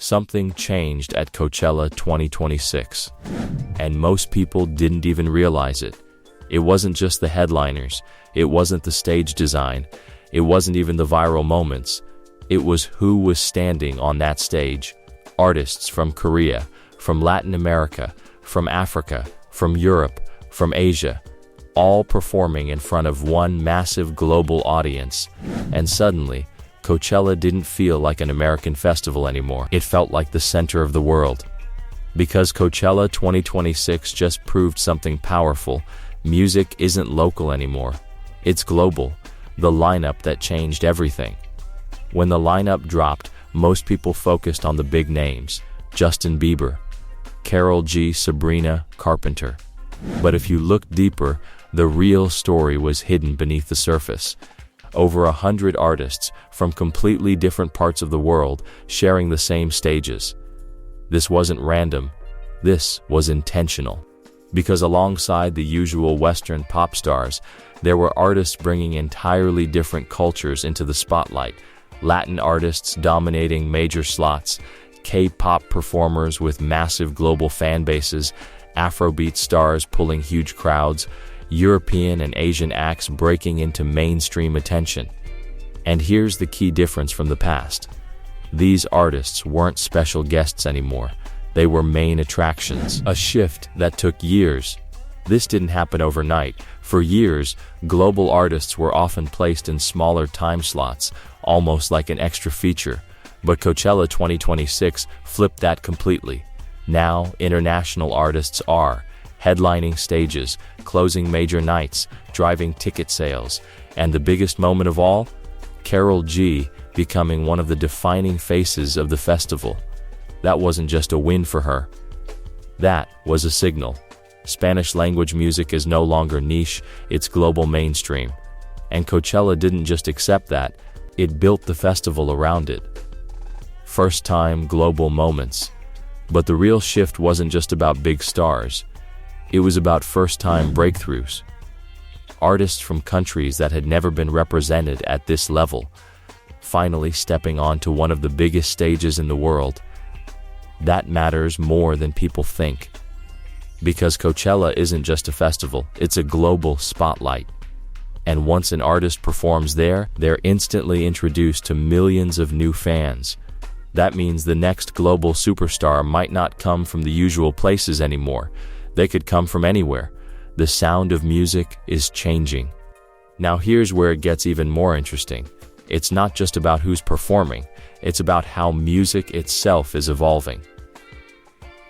Something changed at Coachella 2026, and most people didn't even realize it. It wasn't just the headliners, it wasn't the stage design, it wasn't even the viral moments. It was who was standing on that stage. Artists from Korea, from Latin America, from Africa, from Europe, from Asia, all performing in front of one massive global audience. And suddenly, Coachella didn't feel like an American festival anymore. It felt like the center of the world. Because Coachella 2026 just proved something powerful. Music isn't local anymore. It's global. The lineup that changed everything. When the lineup dropped, most people focused on the big names. Justin Bieber, Karol G, Sabrina Carpenter. But if you look deeper, the real story was hidden beneath the surface. Over 100 artists from completely different parts of the world sharing the same stages. This wasn't random. This was intentional. Because alongside the usual Western pop stars, there were artists bringing entirely different cultures into the spotlight. Latin artists dominating major slots, K-pop performers with massive global fan bases, Afrobeat stars pulling huge crowds, European and Asian acts breaking into mainstream attention. And here's the key difference from the past. These artists weren't special guests anymore. They were main attractions, a shift that took years. This didn't happen overnight. For years, global artists were often placed in smaller time slots, almost like an extra feature. But Coachella 2026 flipped that completely. Now, international artists are headlining stages, closing major nights, driving ticket sales, and the biggest moment of all, Karol G becoming one of the defining faces of the festival. That wasn't just a win for her. That was a signal. Spanish language music is no longer niche, it's global mainstream. And Coachella didn't just accept that, it built the festival around it. First-time global moments. But the real shift wasn't just about big stars. It was about first-time breakthroughs. Artists from countries that had never been represented at this level, finally stepping onto one of the biggest stages in the world. That matters more than people think. Because Coachella isn't just a festival, it's a global spotlight. And once an artist performs there, they're instantly introduced to millions of new fans. That means the next global superstar might not come from the usual places anymore. They could come from anywhere. The sound of music is changing. Now here's where it gets even more interesting. It's not just about who's performing, it's about how music itself is evolving.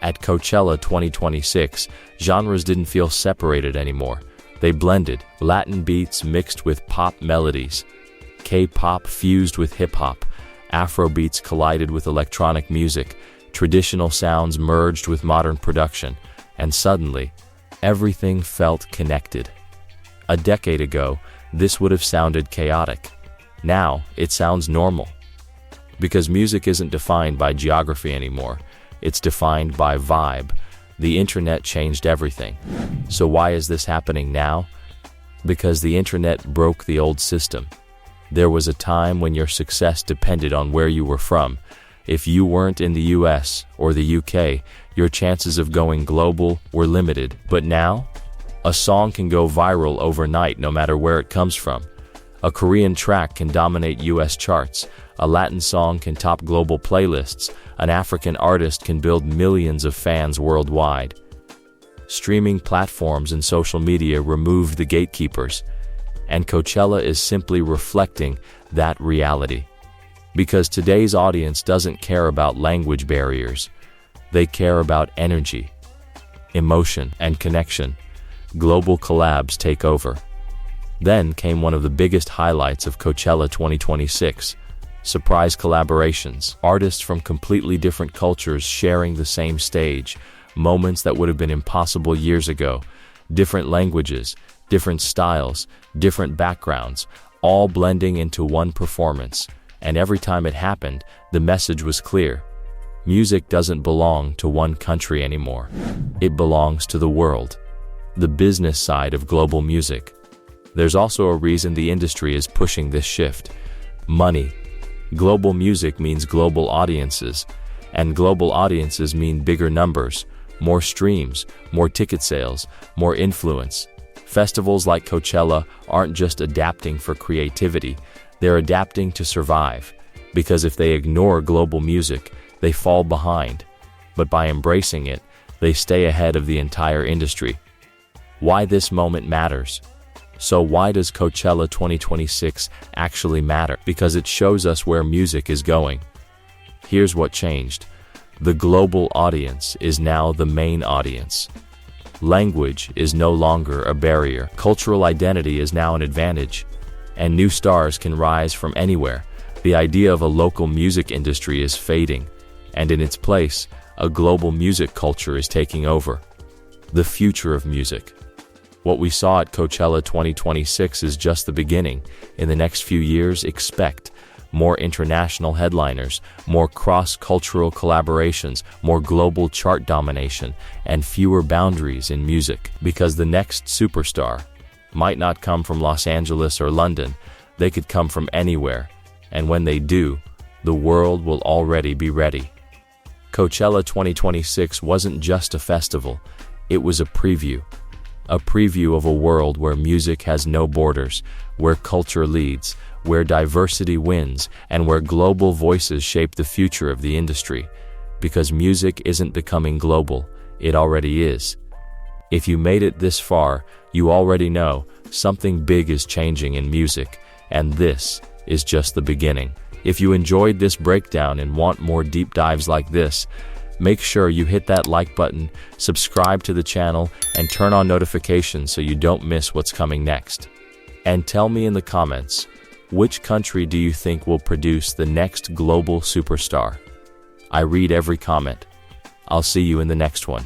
At Coachella 2026, genres didn't feel separated anymore. They blended, Latin beats mixed with pop melodies, K-pop fused with hip-hop, Afrobeats collided with electronic music, traditional sounds merged with modern production, and suddenly, everything felt connected. A decade ago, this would have sounded chaotic. Now, it sounds normal. Because music isn't defined by geography anymore, it's defined by vibe. The internet changed everything. So why is this happening now? Because the internet broke the old system. There was a time when your success depended on where you were from. If you weren't in the US or the UK, your chances of going global were limited. But now, a song can go viral overnight no matter where it comes from. A Korean track can dominate US charts. A Latin song can top global playlists. An African artist can build millions of fans worldwide. Streaming platforms and social media removed the gatekeepers. And Coachella is simply reflecting that reality. Because today's audience doesn't care about language barriers. They care about energy, emotion, and connection. Global collabs take over. Then came one of the biggest highlights of Coachella 2026. Surprise collaborations. Artists from completely different cultures sharing the same stage. Moments that would have been impossible years ago. Different languages, different styles, different backgrounds, all blending into one performance. And every time it happened, the message was clear. Music doesn't belong to one country anymore. It belongs to the world. The business side of global music. There's also a reason the industry is pushing this shift. Money. Global music means global audiences. And global audiences mean bigger numbers, more streams, more ticket sales, more influence. Festivals like Coachella aren't just adapting for creativity, they're adapting to survive. Because if they ignore global music, they fall behind. But by embracing it, they stay ahead of the entire industry. Why this moment matters. So why does Coachella 2026 actually matter? Because it shows us where music is going. Here's what changed. The global audience is now the main audience. Language is no longer a barrier. Cultural identity is now an advantage. And new stars can rise from anywhere. The idea of a local music industry is fading. And in its place, a global music culture is taking over. The future of music. What we saw at Coachella 2026 is just the beginning. In the next few years, expect more international headliners, more cross-cultural collaborations, more global chart domination, and fewer boundaries in music. Because the next superstar might not come from Los Angeles or London, they could come from anywhere. And when they do, the world will already be ready. Coachella 2026 wasn't just a festival, it was a preview. A preview of a world where music has no borders, where culture leads, where diversity wins, and where global voices shape the future of the industry. Because music isn't becoming global, it already is. If you made it this far, you already know something big is changing in music, and this is just the beginning. If you enjoyed this breakdown and want more deep dives like this, make sure you hit that like button, subscribe to the channel, and turn on notifications so you don't miss what's coming next. And tell me in the comments, which country do you think will produce the next global superstar? I read every comment. I'll see you in the next one.